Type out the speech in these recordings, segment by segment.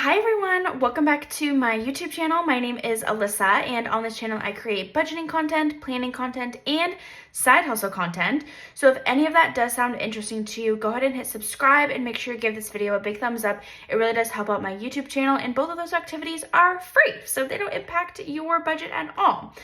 Hi everyone, welcome back to my YouTube channel. My name is Alyssa, and on this channel I create budgeting content, planning content, and side hustle content. So if any of that does sound interesting to you, go ahead and hit subscribe and make sure you give this video a big thumbs up. It really does help out my YouTube channel, and both of those activities are free, so they don't impact your budget at all.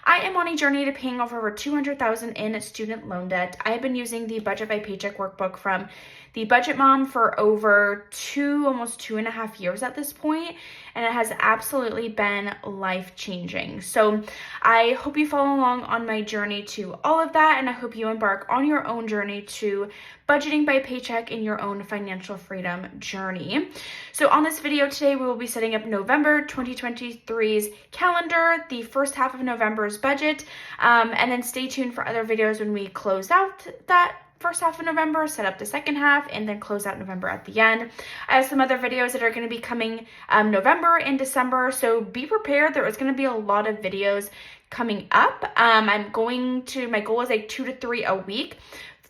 I am on a journey to paying off over $200,000 in student loan debt. I have been using the Budget-by-Paycheck workbook from the Budget Mom for over almost 2.5 years at this point, and it has absolutely been life-changing. So I hope you follow along on my journey to all of that, and I hope you embark on your own journey to budgeting by paycheck in your own financial freedom journey. So on this video today, we will be setting up November 2023's calendar, the first half of November's budget, and then stay tuned for other videos when we close out that first half of November, set up the second half, and then close out November at the end. I have some other videos that are going to be coming November and December, so be prepared. There is going to be a lot of videos coming up. My goal is like 2 to 3 a week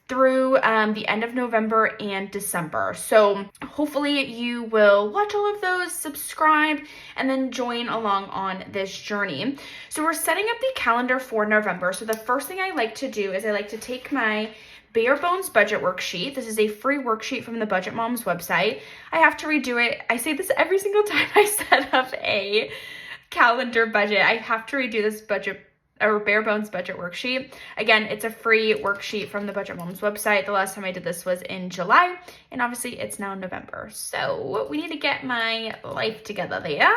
through the end of November and December. So hopefully you will watch all of those, subscribe, and then join along on this journey. So we're setting up the calendar for November. So the first thing I like to do is I like to take my bare bones budget worksheet. This is a free worksheet from the Budget Mom's website. I have to redo it. I say this every single time I set up a calendar budget. I have to redo this bare bones budget worksheet. Again, it's a free worksheet from the Budget Mom's website. The last time I did this was in July, and obviously it's now November. So we need to get my life together there.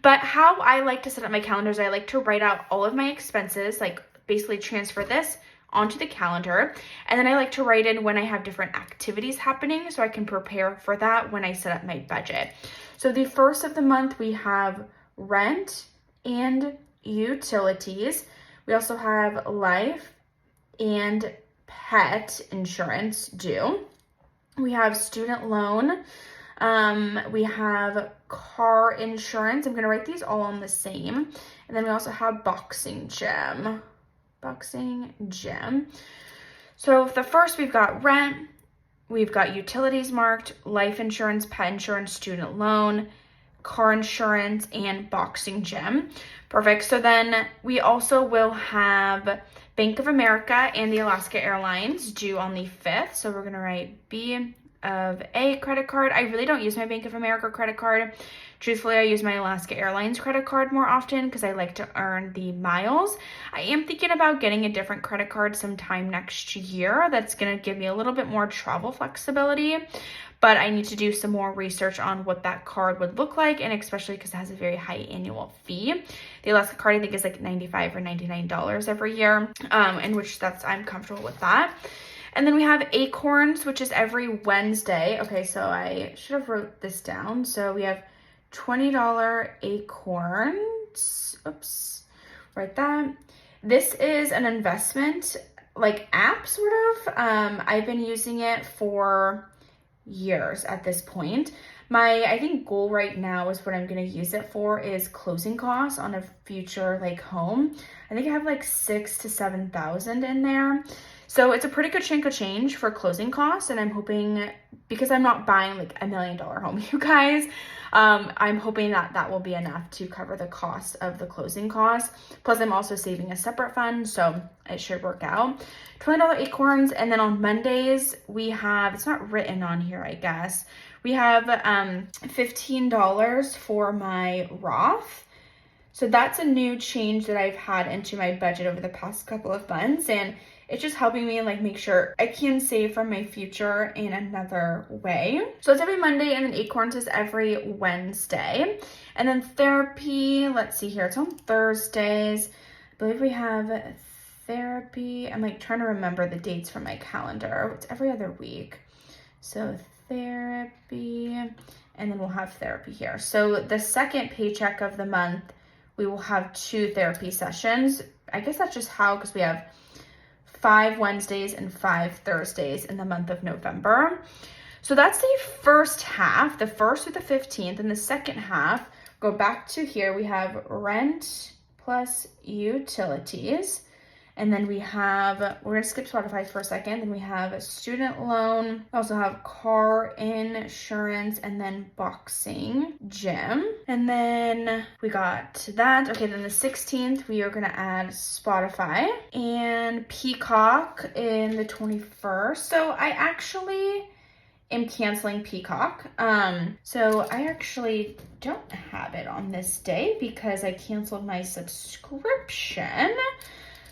But how I like to set up my calendars, I like to write out all of my expenses, like basically transfer this onto the calendar, and then I like to write in when I have different activities happening so I can prepare for that when I set up my budget. So the first of the month we have rent and utilities. We also have life and pet insurance due. We have student loan. We have car insurance. I'm going to write these all on the same. And then we also have boxing gym. So the first, we've got rent, we've got utilities marked, life insurance, pet insurance, student loan, car insurance, and boxing gym. Perfect. So then we also will have Bank of America and the Alaska Airlines due on the 5th. So we're going to write B of A credit card. I really don't use my Bank of America credit card. Truthfully, I use my Alaska Airlines credit card more often because I like to earn the miles. I am thinking about getting a different credit card sometime next year that's going to give me a little bit more travel flexibility, but I need to do some more research on what that card would look like, and especially because it has a very high annual fee. The Alaska card I think is like $95 or $99 every year, in which I'm comfortable with that. And then we have Acorns, which is every Wednesday. Okay, so I should have wrote this down. So we have $20 Acorns. Oops, write that. This is an investment like app sort of. I've been using it for years at this point. I think goal right now is what I'm going to use it for is closing costs on a future like home. I think I have like 6,000 to 7,000 in there. So it's a pretty good chunk of change for closing costs, and I'm hoping, because I'm not buying like $1 million home, you guys, I'm hoping that that will be enough to cover the cost of the closing costs. Plus I'm also saving a separate fund, so it should work out. $20 Acorns, and then on Mondays we have, it's not written on here, I guess, we have $15 for my Roth. So that's a new change that I've had into my budget over the past couple of months, and it's just helping me like make sure I can save for my future in another way. So it's every Monday, and then Acorns is every Wednesday. And then therapy, let's see here, it's on Thursdays. I believe we have therapy. I'm like trying to remember the dates from my calendar. It's every other week. So therapy, and then we'll have therapy here. So the second paycheck of the month, we will have 2 therapy sessions. I guess that's just how, because we have 5 Wednesdays and 5 Thursdays in the month of November. So that's the first half, the 1st through the 15th, and the second half, go back to here, we have rent plus utilities, And then we have, we're gonna skip Spotify for a second. Then we have a student loan. We also have car insurance and then boxing gym. And then we got that. Okay, then the 16th, we are gonna add Spotify and Peacock in the 21st. So I actually am canceling Peacock. So I actually don't have it on this day because I canceled my subscription.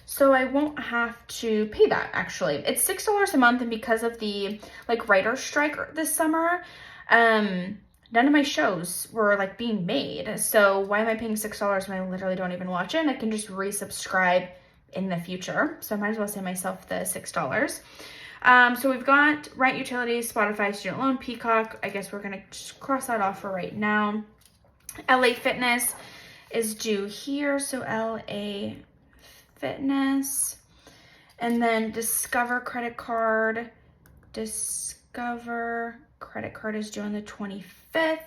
So I won't have to pay that actually. It's $6 a month, and because of the like writer's strike this summer, none of my shows were like being made. So why am I paying $6 when I literally don't even watch it? And I can just resubscribe in the future. So I might as well save myself the $6. So we've got rent, utilities, Spotify, student loan, Peacock. I guess we're gonna just cross that off for right now. LA Fitness is due here, so LA Fitness. And then Discover credit card. Discover credit card is due on the 25th.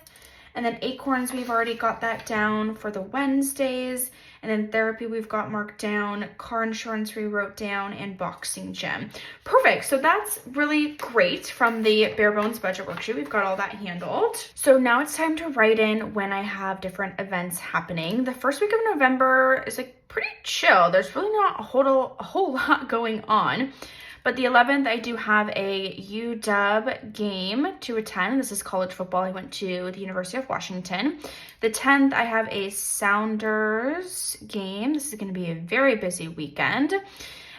And then Acorns, we've already got that down for the Wednesdays. And then therapy, we've got marked down. Car insurance, we wrote down. And boxing gym. Perfect. So that's really great from the bare bones budget worksheet. We've got all that handled. So now it's time to write in when I have different events happening. The first week of November is like pretty chill. There's really not a whole lot going on. But the 11th, I do have a UW game to attend. This is college football. I went to the University of Washington. The 10th, I have a Sounders game. This is going to be a very busy weekend.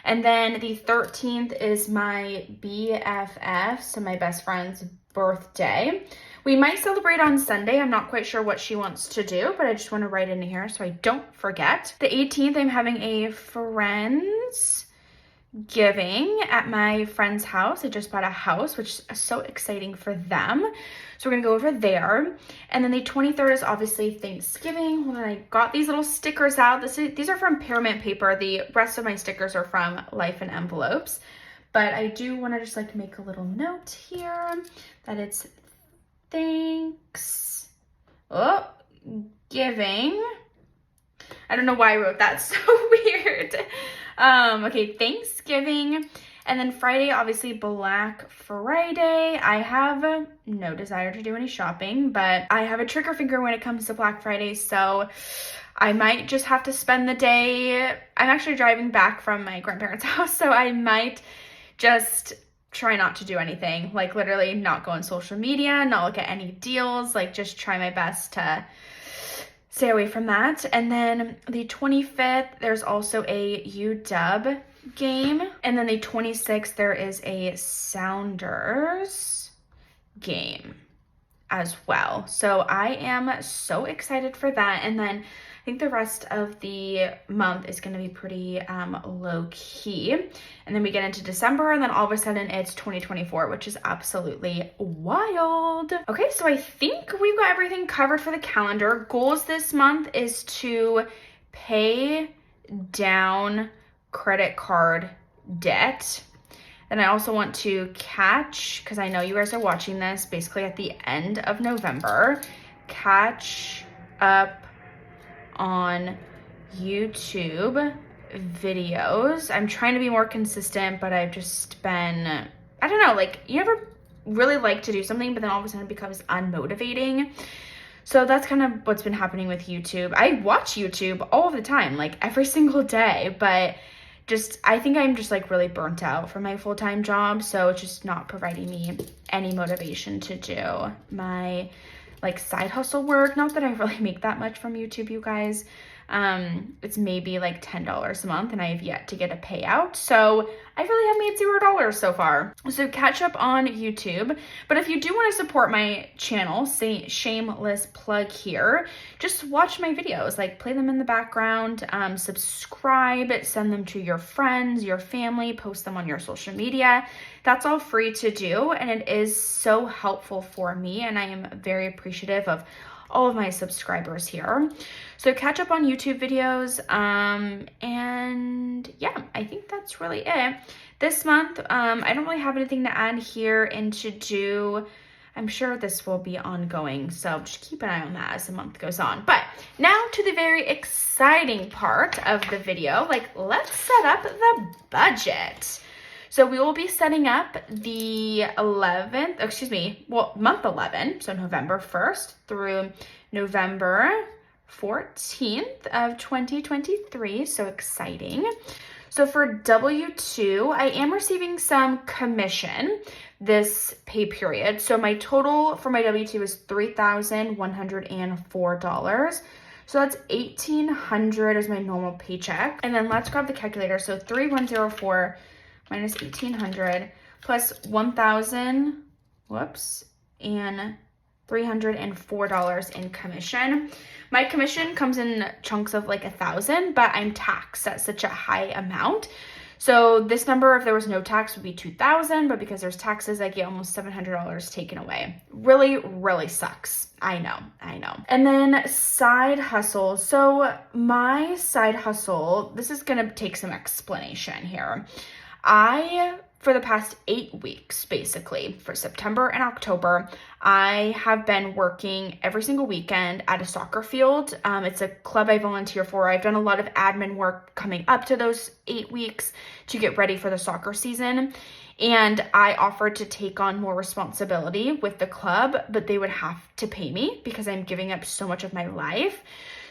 And then the 13th is my BFF, so my best friend's birthday. We might celebrate on Sunday. I'm not quite sure what she wants to do, but I just want to write in here so I don't forget. The 18th, I'm having a friends giving at my friend's house. I just bought a house, which is so exciting for them. So we're gonna go over there. And then the 23rd is obviously Thanksgiving. When I got these little stickers out, these are from Pyramid Paper. The rest of my stickers are from Life in Envelopes. But I do want to just like make a little note here that it's Giving. I don't know why I wrote that, so weird. Okay, Thanksgiving. And then Friday, obviously Black Friday. I have no desire to do any shopping, but I have a trigger finger when it comes to Black Friday, so I might just have to spend the day. I'm actually driving back from my grandparents' house, so I might just try not to do anything. Like literally not go on social media, not look at any deals, like just try my best to stay away from that. And then the 25th, there's also a UW game. And then the 26th, there is a Sounders game as well. So I am so excited for that. And then I think the rest of the month is going to be pretty low key. And then we get into December, and then all of a sudden it's 2024, which is absolutely wild. Okay, so I think we've got everything covered for the calendar. Goals this month is to pay down credit card debt. And I also want to catch, because I know you guys are watching this basically at the end of November, catch up on YouTube videos. I'm trying to be more consistent, but I've just been, I don't know, like you never really like to do something, but then all of a sudden it becomes unmotivating. So that's kind of what's been happening with YouTube. I watch YouTube all the time, like every single day, but just, I think I'm just like really burnt out from my full-time job. So it's just not providing me any motivation to do my like side hustle work. Not that I really make that much from YouTube, you guys. It's maybe like $10 a month, and I have yet to get a payout. So I really have made $0 so far. So catch up on YouTube. But if you do want to support my channel, say shameless plug here, just watch my videos, like play them in the background, subscribe, send them to your friends, your family, post them on your social media. That's all free to do, and it is so helpful for me, and I am very appreciative of all of my subscribers here. So catch up on YouTube videos, and yeah, I think that's really it. This month, I don't really have anything to add here and to do. I'm sure this will be ongoing, so just keep an eye on that as the month goes on. But now to the very exciting part of the video, like let's set up the budget. So we will be setting up the 11th, month 11, so November 1st through November 14th of 2023, so exciting. So for W-2, I am receiving some commission this pay period. So my total for my W-2 is $3,104. So that's $1,800 as my normal paycheck. And then let's grab the calculator. So 3,104 minus 1,800 plus 1,000, and $304 in commission. My commission comes in chunks of like 1,000, but I'm taxed at such a high amount. So this number, if there was no tax, would be 2,000, but because there's taxes, I get almost $700 taken away. Really, really sucks. I know. And then side hustle. So my side hustle, this is gonna take some explanation here. For the past 8 weeks, basically, for September and October, I have been working every single weekend at a soccer field. It's a club I volunteer for. I've done a lot of admin work coming up to those 8 weeks to get ready for the soccer season. And I offered to take on more responsibility with the club, but they would have to pay me because I'm giving up so much of my life.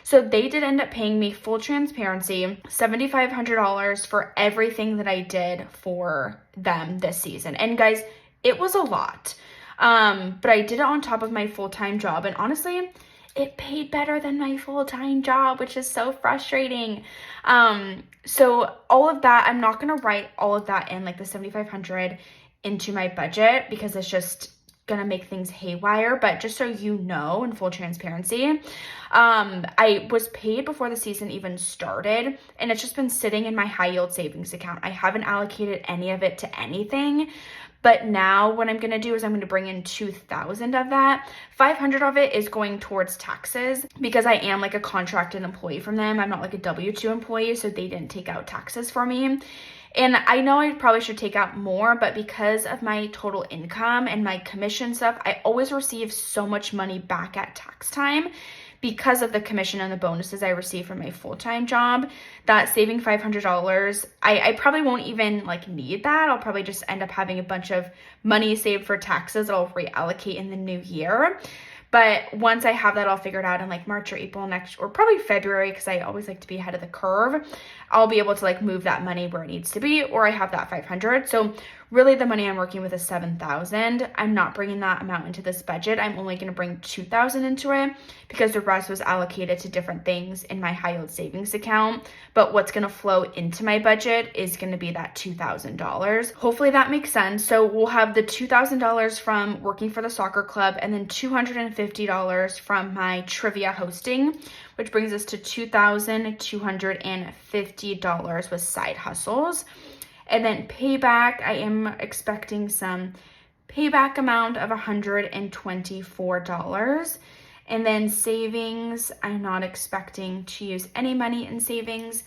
So they did end up paying me, full transparency, $7,500 for everything that I did for them this season. And guys, it was a lot. But I did it on top of my full-time job. And honestly, it paid better than my full-time job, which is so frustrating. So all of that, I'm not going to write all of that in, like the $7,500 into my budget because it's just gonna make things haywire. But just so you know, in full transparency, I was paid before the season even started, and it's just been sitting in my high yield savings account. I haven't allocated any of it to anything. But now what I'm gonna do is I'm gonna bring in 2,000 of that. 500 of it is going towards taxes because I am like a contracted employee from them. I'm not like a W-2 employee, so they didn't take out taxes for me. And I know I probably should take out more, but because of my total income and my commission stuff, I always receive so much money back at tax time because of the commission and the bonuses I receive from my full-time job, that saving $500, I probably won't even like need that. I'll probably just end up having a bunch of money saved for taxes that I'll reallocate in the new year. But once I have that all figured out in like March or April next, or probably February, because I always like to be ahead of the curve, I'll be able to like move that money where it needs to be, or I have that 500. So really the money I'm working with is 7,000. I'm not bringing that amount into this budget. I'm only going to bring 2,000 into it because the rest was allocated to different things in my high yield savings account. But what's going to flow into my budget is going to be that $2,000. Hopefully that makes sense. So we'll have the $2,000 from working for the soccer club and then $250 from my trivia hosting, which brings us to $2,250 with side hustles. And then payback, I am expecting some payback amount of $124. And then savings, I'm not expecting to use any money in savings.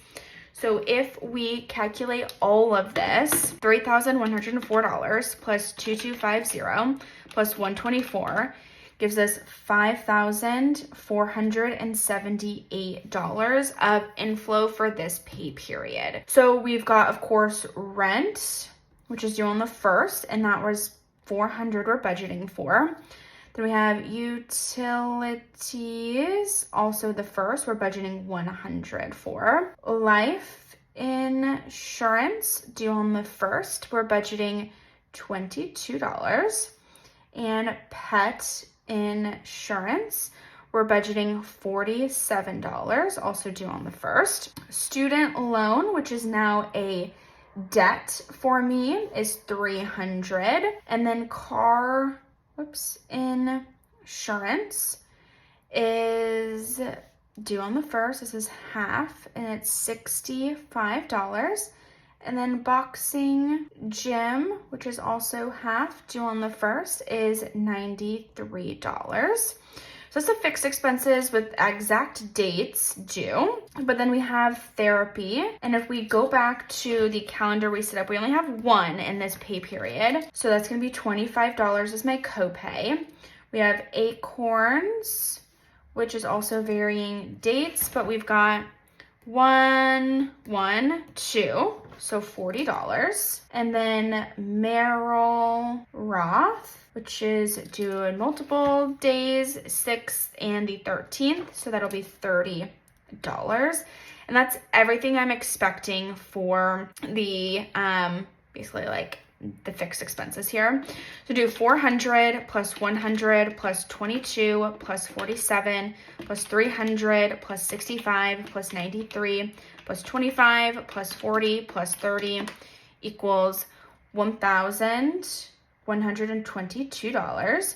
So if we calculate all of this, $3,104 plus 2,250 plus 124 gives us $5,478 of inflow for this pay period. So we've got, of course, rent, which is due on the 1st, and that was $400 we're budgeting for. Then we have utilities, also the 1st, we're budgeting $100 for. Life insurance, due on the 1st, we're budgeting $22. And pet insurance, we're budgeting $47, also due on the 1st. Student loan, which is now a debt for me, is $300. And then car insurance is due on the 1st. This is half, and it's $65. And then boxing gym, which is also half, due on the 1st, is $93. So that's the fixed expenses with exact dates due. But then we have therapy. And if we go back to the calendar we set up, we only have one in this pay period. So that's going to be $25 as my copay. We have Acorns, which is also varying dates, but we've got 1, 2, so $40. And then Merrill Roth, which is due in multiple days, 6th and the 13th, so that'll be $30. And that's everything I'm expecting for the, basically like the fixed expenses here. So do 400 plus 100 plus 22 plus 47 plus 300 plus 65 plus 93 plus 25 plus 40 plus 30 equals $1,122.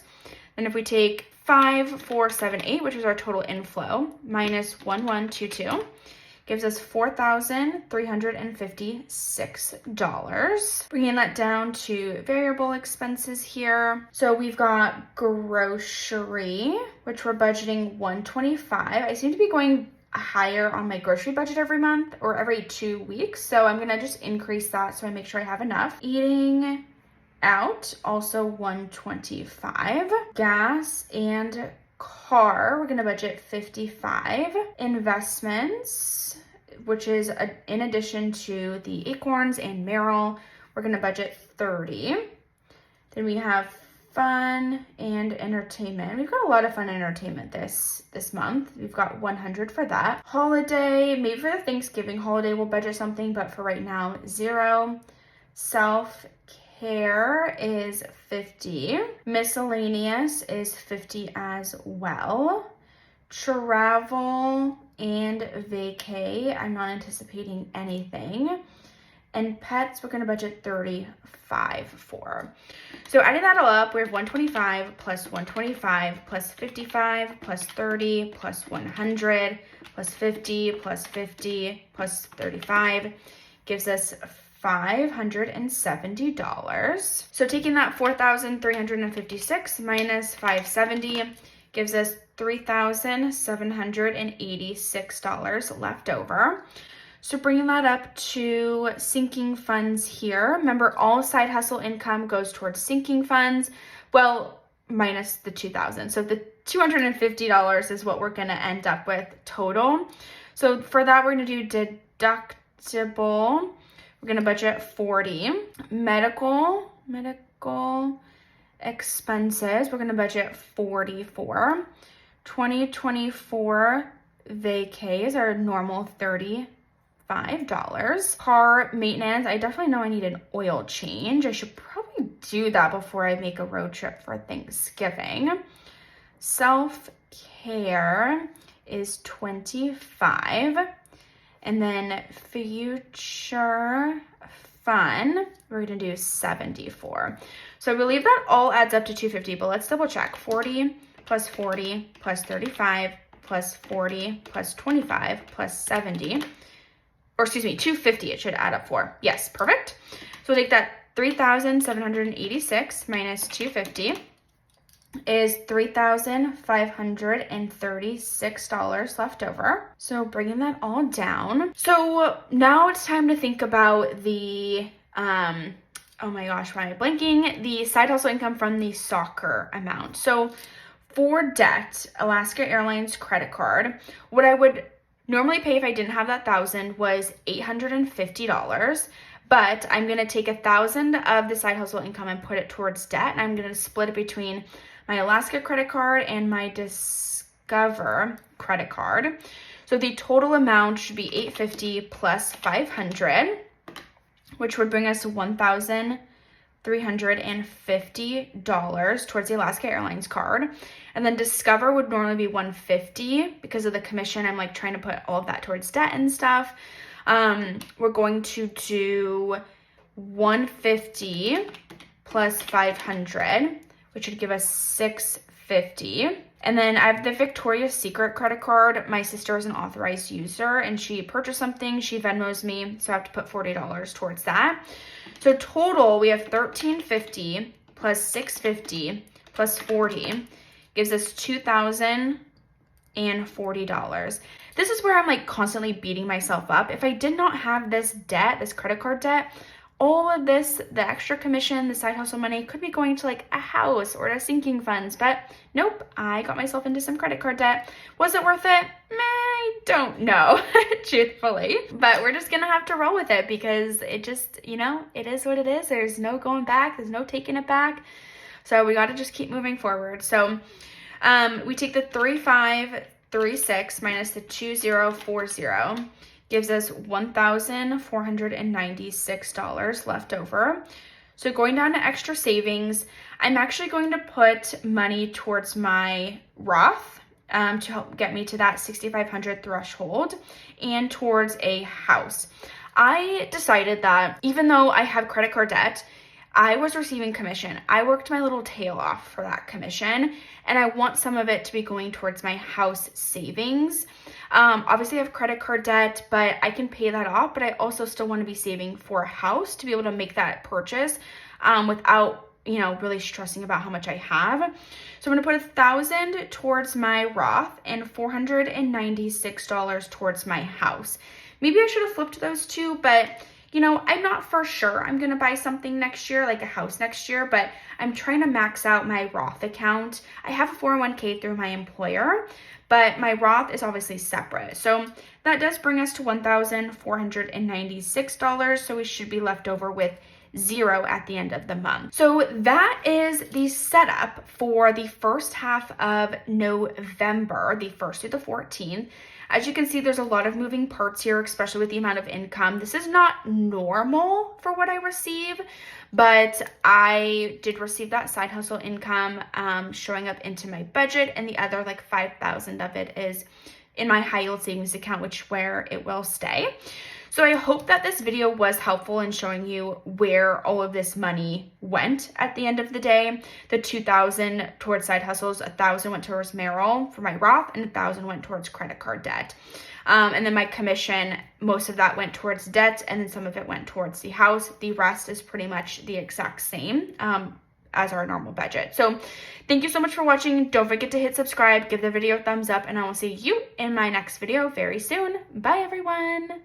And if we take 5,478, which is our total inflow, minus 1,122, gives us $4,356. Bringing that down to variable expenses here. So we've got grocery, which we're budgeting $125. I seem to be going higher on my grocery budget every month or every 2 weeks. So I'm gonna just increase that so I make sure I have enough. Eating out, also $125. Gas and car, we're gonna budget $55. Investments, which is in addition to the Acorns and Merrill, we're gonna budget $30. Then we have fun and entertainment. We've got a lot of fun and entertainment this month. We've got $100 for that. Holiday, maybe for the Thanksgiving holiday we'll budget something, but for right now, $0. Self-care is $50. Miscellaneous is $50 as well. Travel and vacay, I'm not anticipating anything. And pets, we're gonna budget $35 for. So adding that all up, we have 125 plus 125 plus 55 plus 30 plus 100 plus 50 plus 50 plus 35 gives us $570. So taking that 4,356 minus 570 gives us $3,786 left over. So bringing that up to sinking funds here. Remember, all side hustle income goes towards sinking funds. Well, minus the $2,000. So the $250 is what we're gonna end up with total. So for that, we're gonna do deductible. We're gonna budget $40. Medical expenses, we're gonna budget $44. 2024 vacays are normal $35. Car maintenance, I definitely know I need an oil change. I should probably do that before I make a road trip for Thanksgiving. Self-care is $25. And then future fun, we're gonna do $74. So I believe that all adds up to $250, but let's double check. 40 plus 40 plus 35 plus 40 plus 25 plus 70, or excuse me, $250 it should add up for. Yes, perfect. So we'll take that 3,786 minus 250 is $3,536 left over. So bringing that all down. So now it's time to think about the, oh my gosh, why am I blanking? The side hustle income from the soccer amount. So for debt, Alaska Airlines credit card, what I would normally pay if I didn't have that $1,000 was $850. But I'm gonna take $1,000 of the side hustle income and put it towards debt. And I'm gonna split it between my Alaska credit card and my Discover credit card. So the total amount should be $850 plus $500, which would bring us $1,350 towards the Alaska Airlines card. And then Discover would normally be $150 because of the commission. I'm like trying to put all of that towards debt and stuff. We're going to do $150 plus $500, which would give us $650. And then I have the Victoria's Secret credit card. My sister is an authorized user and she purchased something, she Venmos me, so I have to put $40 towards that. So total, we have $1,350 plus $650 plus $40 gives us $2,040. This is where I'm like constantly beating myself up. If I did not have this debt, this credit card debt, all of this, the extra commission, the side hustle money could be going to like a house or to sinking funds, but nope, I got myself into some credit card debt. Was it worth it? I don't know, truthfully, but we're just gonna have to roll with it because it just, you know, it is what it is. There's no going back. There's no taking it back. So we got to just keep moving forward. So we take the 3536 minus the 2040 gives us $1,496 left over. So going down to extra savings, I'm actually going to put money towards my Roth to help get me to that 6,500 threshold and towards a house. I decided that even though I have credit card debt, I was receiving commission. I worked my little tail off for that commission, and I want some of it to be going towards my house savings. Obviously, I have credit card debt, but I can pay that off, but I also still want to be saving for a house to be able to make that purchase without, you know, really stressing about how much I have. So I'm going to put $1,000 towards my Roth and $496 towards my house. Maybe I should have flipped those two, but you know, I'm not for sure I'm going to buy something next year, like a house next year, but I'm trying to max out my Roth account. I have a 401k through my employer, but my Roth is obviously separate. So that does bring us to $1,496. So we should be left over with $0 at the end of the month. So that is the setup for the first half of November, the 1st through the 14th. As you can see, there's a lot of moving parts here, especially with the amount of income. This is not normal for what I receive, but I did receive that side hustle income showing up into my budget, and the other like 5,000 of it is in my high yield savings account, which where it will stay. So I hope that this video was helpful in showing you where all of this money went at the end of the day. The $2,000 towards side hustles, $1,000 went towards Merrill for my Roth, and $1,000 went towards credit card debt. And then my commission, most of that went towards debt, and then some of it went towards the house. The rest is pretty much the exact same as our normal budget. So thank you so much for watching. Don't forget to hit subscribe, give the video a thumbs up, and I will see you in my next video very soon. Bye, everyone.